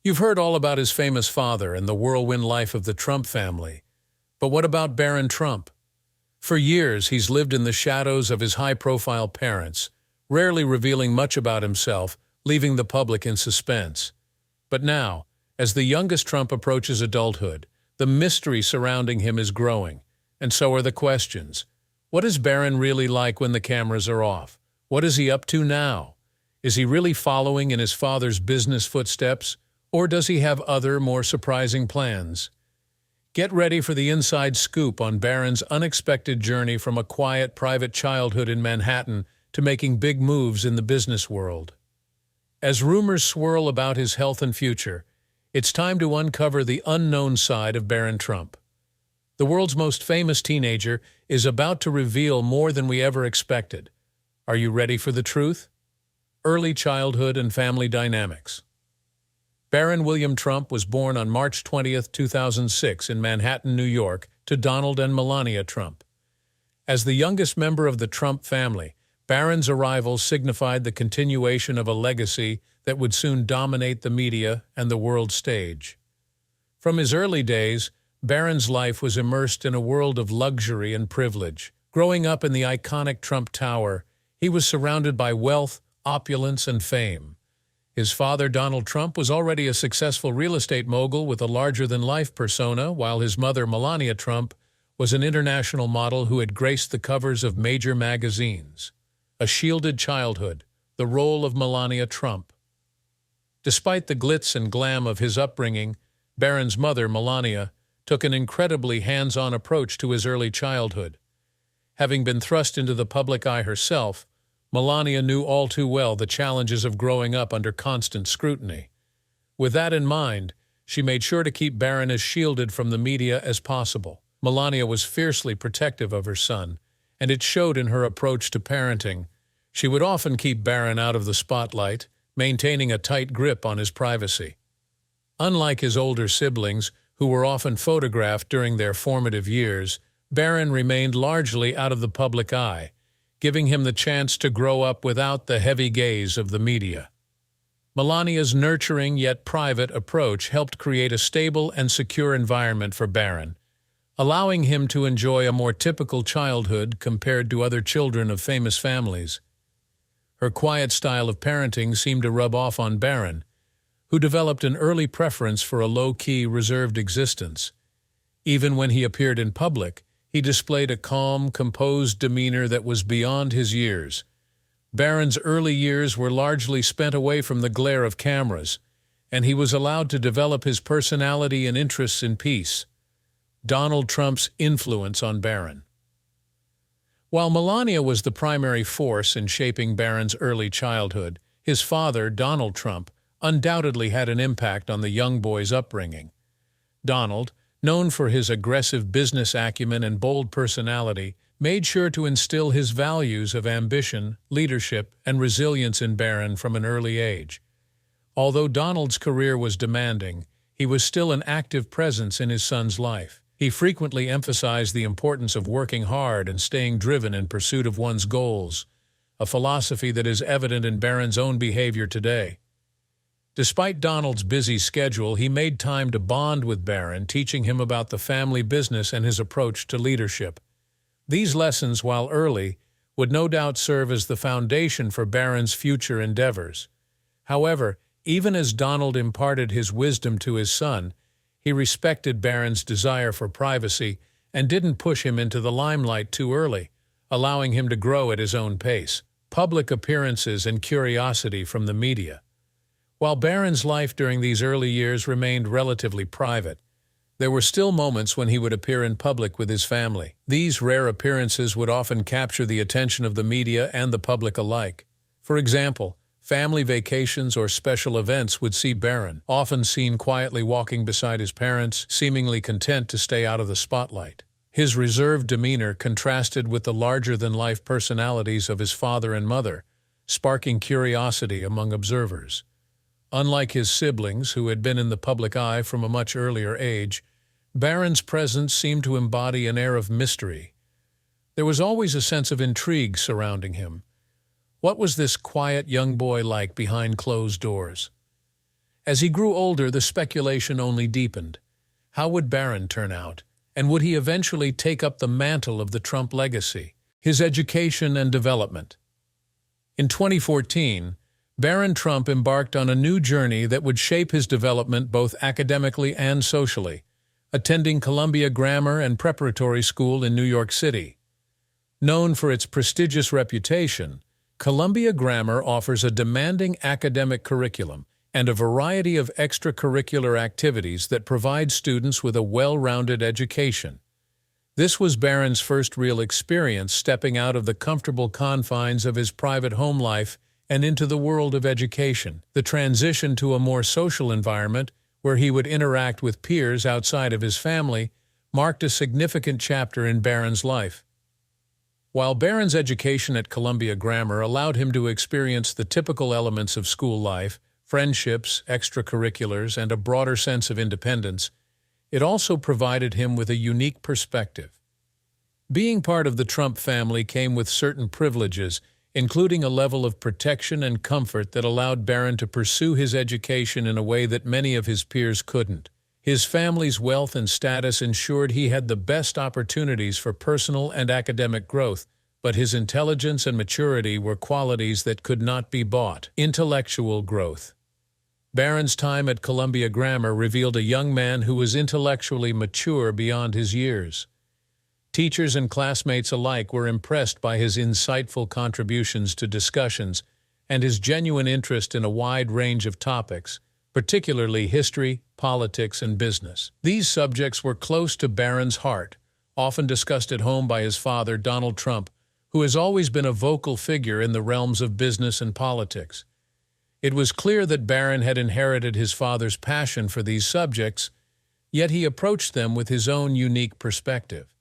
You've heard all about his famous father and the whirlwind life of the Trump family. But what about Barron Trump? For years, he's lived in the shadows of his high-profile parents, rarely revealing much about himself, leaving the public in suspense. But now, as the youngest Trump approaches adulthood, the mystery surrounding him is growing, and so are the questions. What is Barron really like when the cameras are off? What is he up to now? Is he really following in his father's business footsteps, or does he have other, more surprising plans? Get ready for the inside scoop on Barron's unexpected journey from a quiet, private childhood in Manhattan to making big moves in the business world. As rumors swirl about his health and future, it's time to uncover the unknown side of Barron Trump. The world's most famous teenager is about to reveal more than we ever expected. Are you ready for the truth? Early childhood and family dynamics. Barron William Trump was born on March 20, 2006 in Manhattan, New York, to Donald and Melania Trump. As the youngest member of the Trump family, Barron's arrival signified the continuation of a legacy that would soon dominate the media and the world stage. From his early days, Barron's life was immersed in a world of luxury and privilege. Growing up in the iconic Trump Tower, he was surrounded by wealth, opulence, and fame. His father, Donald Trump, was already a successful real estate mogul with a larger-than-life persona, while his mother, Melania Trump, was an international model who had graced the covers of major magazines. A shielded childhood, the role of Melania Trump. Despite the glitz and glam of his upbringing, Barron's mother, Melania, took an incredibly hands-on approach to his early childhood. Having been thrust into the public eye herself, Melania knew all too well the challenges of growing up under constant scrutiny. With that in mind, she made sure to keep Barron as shielded from the media as possible. Melania was fiercely protective of her son, and it showed in her approach to parenting. She would often keep Barron out of the spotlight, maintaining a tight grip on his privacy. Unlike his older siblings, who were often photographed during their formative years, Barron remained largely out of the public eye, giving him the chance to grow up without the heavy gaze of the media. Melania's nurturing yet private approach helped create a stable and secure environment for Barron, allowing him to enjoy a more typical childhood compared to other children of famous families. Her quiet style of parenting seemed to rub off on Barron, who developed an early preference for a low-key, reserved existence. Even when he appeared in public, he displayed a calm, composed demeanor that was beyond his years. Barron's early years were largely spent away from the glare of cameras, and he was allowed to develop his personality and interests in peace. Donald Trump's influence on Barron. While Melania was the primary force in shaping Barron's early childhood, his father, Donald Trump, undoubtedly had an impact on the young boy's upbringing. Donald, known for his aggressive business acumen and bold personality, made sure to instill his values of ambition, leadership, and resilience in Barron from an early age. Although Donald's career was demanding, he was still an active presence in his son's life. He frequently emphasized the importance of working hard and staying driven in pursuit of one's goals, a philosophy that is evident in Barron's own behavior today. Despite Donald's busy schedule, he made time to bond with Barron, teaching him about the family business and his approach to leadership. These lessons, while early, would no doubt serve as the foundation for Barron's future endeavors. However, even as Donald imparted his wisdom to his son, he respected Barron's desire for privacy and didn't push him into the limelight too early, allowing him to grow at his own pace. Public appearances and curiosity from the media. While Barron's life during these early years remained relatively private, there were still moments when he would appear in public with his family. These rare appearances would often capture the attention of the media and the public alike. For example, family vacations or special events would see Barron, often seen quietly walking beside his parents, seemingly content to stay out of the spotlight. His reserved demeanor contrasted with the larger-than-life personalities of his father and mother, sparking curiosity among observers. Unlike his siblings, who had been in the public eye from a much earlier age, Barron's presence seemed to embody an air of mystery. There was always a sense of intrigue surrounding him. What was this quiet young boy like behind closed doors? As he grew older, the speculation only deepened. How would Barron turn out? And would he eventually take up the mantle of the Trump legacy? His education and development. In 2014, Barron Trump embarked on a new journey that would shape his development both academically and socially, attending Columbia Grammar and Preparatory School in New York City. Known for its prestigious reputation, Columbia Grammar offers a demanding academic curriculum and a variety of extracurricular activities that provide students with a well-rounded education. This was Barron's first real experience stepping out of the comfortable confines of his private home life and into the world of education. The transition to a more social environment, where he would interact with peers outside of his family, marked a significant chapter in Barron's life. While Barron's education at Columbia Grammar allowed him to experience the typical elements of school life, friendships, extracurriculars, and a broader sense of independence, it also provided him with a unique perspective. Being part of the Trump family came with certain privileges, including a level of protection and comfort that allowed Barron to pursue his education in a way that many of his peers couldn't. His family's wealth and status ensured he had the best opportunities for personal and academic growth, but his intelligence and maturity were qualities that could not be bought. Intellectual growth. Barron's time at Columbia Grammar revealed a young man who was intellectually mature beyond his years. Teachers and classmates alike were impressed by his insightful contributions to discussions and his genuine interest in a wide range of topics, particularly history, politics, and business. These subjects were close to Barron's heart, often discussed at home by his father, Donald Trump, who has always been a vocal figure in the realms of business and politics. It was clear that Barron had inherited his father's passion for these subjects, yet he approached them with his own unique perspective.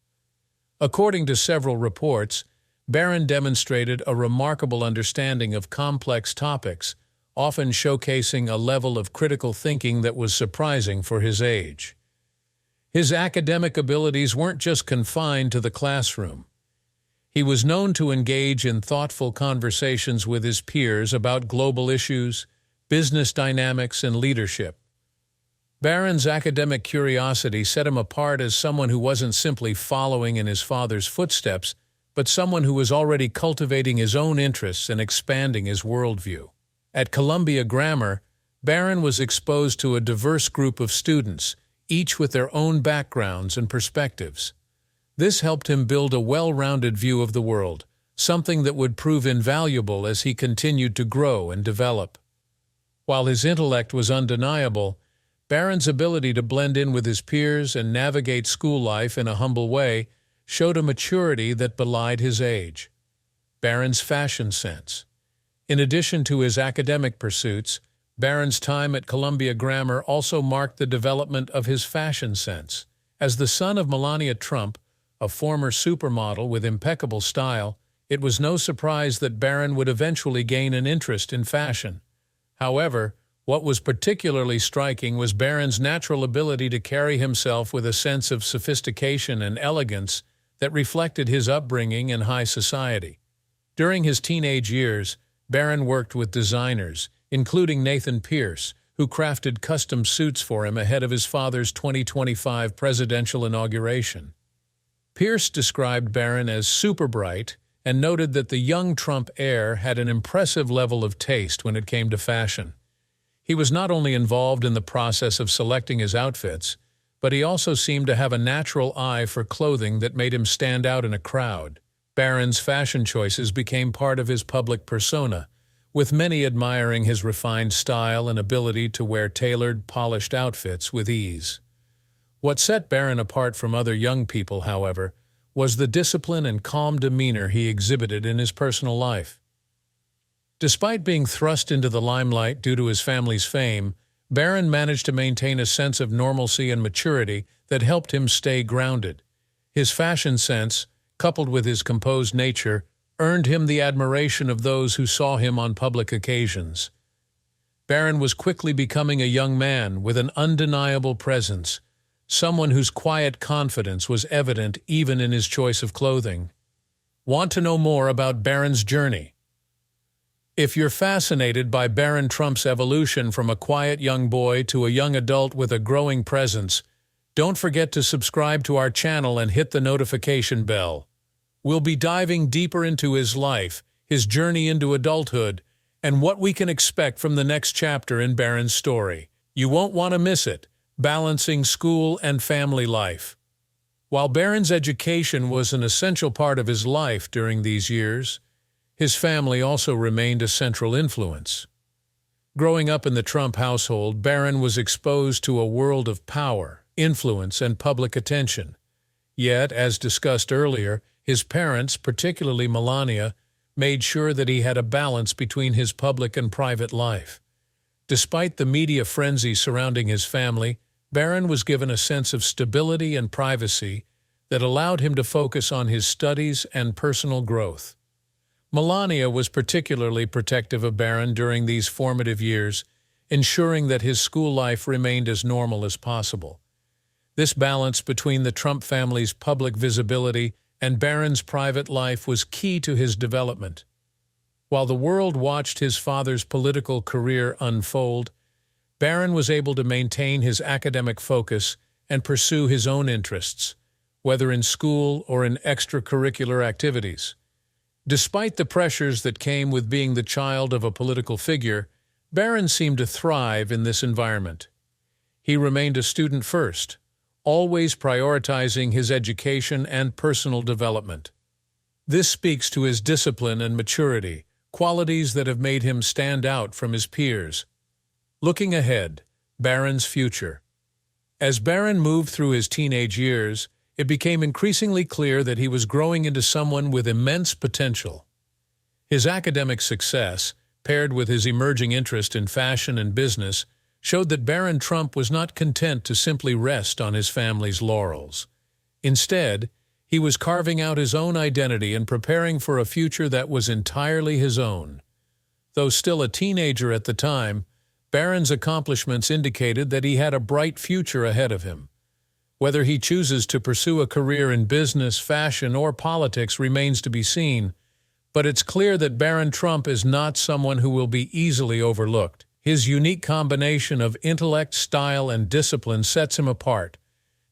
According to several reports, Barron demonstrated a remarkable understanding of complex topics, often showcasing a level of critical thinking that was surprising for his age. His academic abilities weren't just confined to the classroom. He was known to engage in thoughtful conversations with his peers about global issues, business dynamics, and leadership. Barron's academic curiosity set him apart as someone who wasn't simply following in his father's footsteps, but someone who was already cultivating his own interests and expanding his worldview. At Columbia Grammar, Barron was exposed to a diverse group of students, each with their own backgrounds and perspectives. This helped him build a well-rounded view of the world, something that would prove invaluable as he continued to grow and develop. While his intellect was undeniable, Barron's ability to blend in with his peers and navigate school life in a humble way showed a maturity that belied his age. Barron's fashion sense. In addition to his academic pursuits, Barron's time at Columbia Grammar also marked the development of his fashion sense. As the son of Melania Trump, a former supermodel with impeccable style, it was no surprise that Barron would eventually gain an interest in fashion. However, what was particularly striking was Barron's natural ability to carry himself with a sense of sophistication and elegance that reflected his upbringing in high society. During his teenage years, Barron worked with designers, including Nathan Pierce, who crafted custom suits for him ahead of his father's 2025 presidential inauguration. Pierce described Barron as super bright and noted that the young Trump heir had an impressive level of taste when it came to fashion. He was not only involved in the process of selecting his outfits, but he also seemed to have a natural eye for clothing that made him stand out in a crowd. Barron's fashion choices became part of his public persona, with many admiring his refined style and ability to wear tailored, polished outfits with ease. What set Barron apart from other young people, however, was the discipline and calm demeanor he exhibited in his personal life. Despite being thrust into the limelight due to his family's fame, Barron managed to maintain a sense of normalcy and maturity that helped him stay grounded. His fashion sense, coupled with his composed nature, earned him the admiration of those who saw him on public occasions. Barron was quickly becoming a young man with an undeniable presence, someone whose quiet confidence was evident even in his choice of clothing. Want to know more about Barron's journey? If you're fascinated by Barron Trump's evolution from a quiet young boy to a young adult with a growing presence, don't forget to subscribe to our channel and hit the notification bell. We'll be diving deeper into his life, his journey into adulthood, and what we can expect from the next chapter in Barron's story. You won't want to miss it, balancing school and family life. While Barron's education was an essential part of his life during these years, his family also remained a central influence. Growing up in the Trump household, Barron was exposed to a world of power, influence, and public attention. Yet, as discussed earlier, his parents, particularly Melania, made sure that he had a balance between his public and private life. Despite the media frenzy surrounding his family, Barron was given a sense of stability and privacy that allowed him to focus on his studies and personal growth. Melania was particularly protective of Barron during these formative years, ensuring that his school life remained as normal as possible. This balance between the Trump family's public visibility and Barron's private life was key to his development. While the world watched his father's political career unfold, Barron was able to maintain his academic focus and pursue his own interests, whether in school or in extracurricular activities. Despite the pressures that came with being the child of a political figure, Barron seemed to thrive in this environment. He remained a student first, always prioritizing his education and personal development. This speaks to his discipline and maturity, qualities that have made him stand out from his peers. Looking ahead, Barron's future. As Barron moved through his teenage years, it became increasingly clear that he was growing into someone with immense potential. His academic success, paired with his emerging interest in fashion and business, showed that Barron Trump was not content to simply rest on his family's laurels. Instead, he was carving out his own identity and preparing for a future that was entirely his own. Though still a teenager at the time, Barron's accomplishments indicated that he had a bright future ahead of him. Whether he chooses to pursue a career in business, fashion, or politics remains to be seen, but it's clear that Barron Trump is not someone who will be easily overlooked. His unique combination of intellect, style, and discipline sets him apart,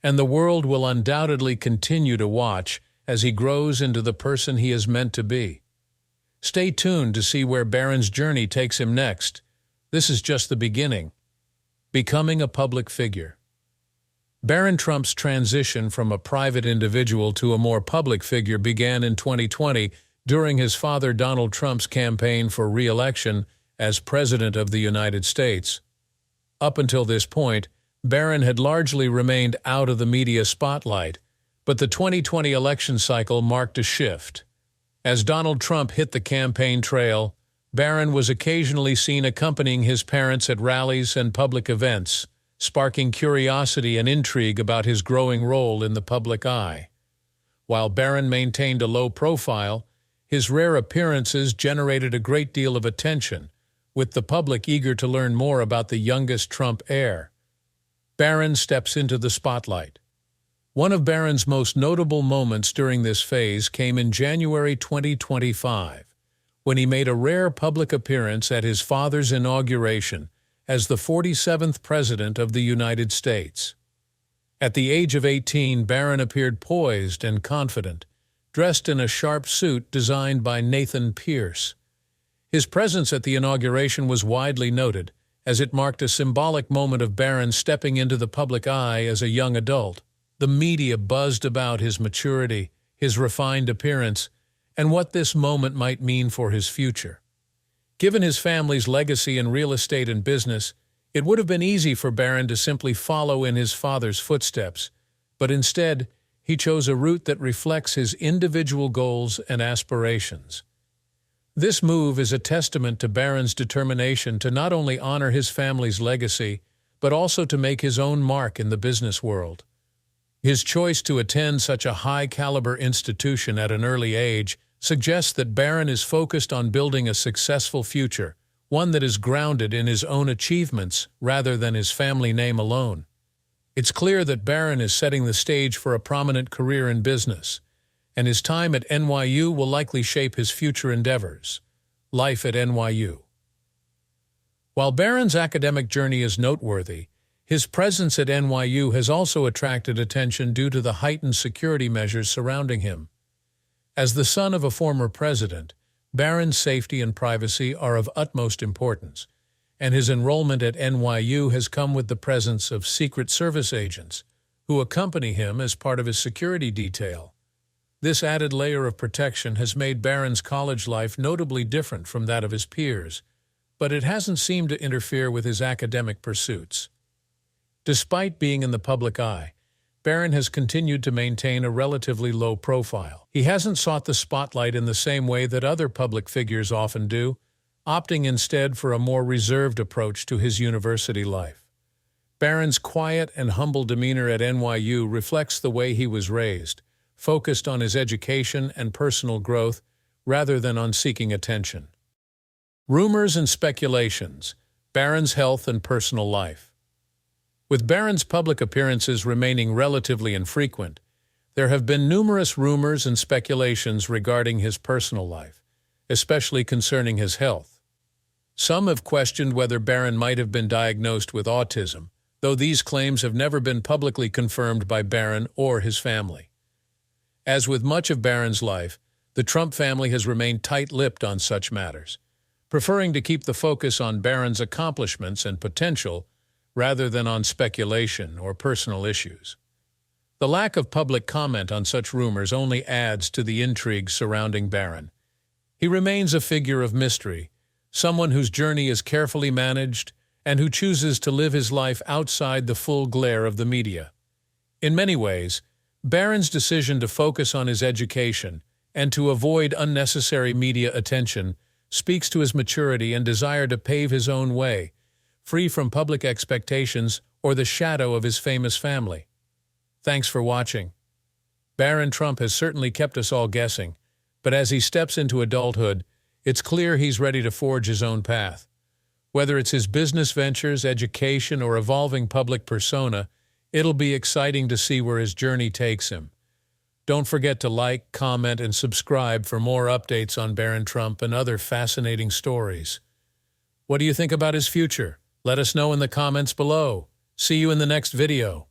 and the world will undoubtedly continue to watch as he grows into the person he is meant to be. Stay tuned to see where Barron's journey takes him next. This is just the beginning. Becoming a public figure. Barron Trump's transition from a private individual to a more public figure began in 2020 during his father Donald Trump's campaign for re-election as President of the United States. Up until this point, Barron had largely remained out of the media spotlight, but the 2020 election cycle marked a shift. As Donald Trump hit the campaign trail, Barron was occasionally seen accompanying his parents at rallies and public events, sparking curiosity and intrigue about his growing role in the public eye. While Barron maintained a low profile, his rare appearances generated a great deal of attention, with the public eager to learn more about the youngest Trump heir. Barron steps into the spotlight. One of Barron's most notable moments during this phase came in January 2025, when he made a rare public appearance at his father's inauguration as the 47th President of the United States. At the age of 18, Barron appeared poised and confident, dressed in a sharp suit designed by Nathan Pierce. His presence at the inauguration was widely noted, as it marked a symbolic moment of Barron stepping into the public eye as a young adult. The media buzzed about his maturity, his refined appearance, and what this moment might mean for his future. Given his family's legacy in real estate and business, it would have been easy for Barron to simply follow in his father's footsteps, but instead, he chose a route that reflects his individual goals and aspirations. This move is a testament to Barron's determination to not only honor his family's legacy, but also to make his own mark in the business world. His choice to attend such a high-caliber institution at an early age suggests that Barron is focused on building a successful future, one that is grounded in his own achievements rather than his family name alone. It's clear that Barron is setting the stage for a prominent career in business, and his time at NYU will likely shape his future endeavors. Life at NYU. While Barron's academic journey is noteworthy, his presence at NYU has also attracted attention due to the heightened security measures surrounding him. As the son of a former president, Barron's safety and privacy are of utmost importance, and his enrollment at NYU has come with the presence of Secret Service agents who accompany him as part of his security detail. This added layer of protection has made Barron's college life notably different from that of his peers, but it hasn't seemed to interfere with his academic pursuits. Despite being in the public eye, Barron has continued to maintain a relatively low profile. He hasn't sought the spotlight in the same way that other public figures often do, opting instead for a more reserved approach to his university life. Barron's quiet and humble demeanor at NYU reflects the way he was raised, focused on his education and personal growth rather than on seeking attention. Rumors and speculations, Barron's health and personal life. With Barron's public appearances remaining relatively infrequent, there have been numerous rumors and speculations regarding his personal life, especially concerning his health. Some have questioned whether Barron might have been diagnosed with autism, though these claims have never been publicly confirmed by Barron or his family. As with much of Barron's life, the Trump family has remained tight-lipped on such matters, preferring to keep the focus on Barron's accomplishments and potential rather than on speculation or personal issues. The lack of public comment on such rumors only adds to the intrigue surrounding Barron. He remains a figure of mystery, someone whose journey is carefully managed and who chooses to live his life outside the full glare of the media. In many ways, Barron's decision to focus on his education and to avoid unnecessary media attention speaks to his maturity and desire to pave his own way, free from public expectations or the shadow of his famous family. Thanks for watching. Barron Trump has certainly kept us all guessing, but as he steps into adulthood, it's clear he's ready to forge his own path. Whether it's his business ventures, education, or evolving public persona, it'll be exciting to see where his journey takes him. Don't forget to like, comment, and subscribe for more updates on Barron Trump and other fascinating stories. What do you think about his future? Let us know in the comments below. See you in the next video.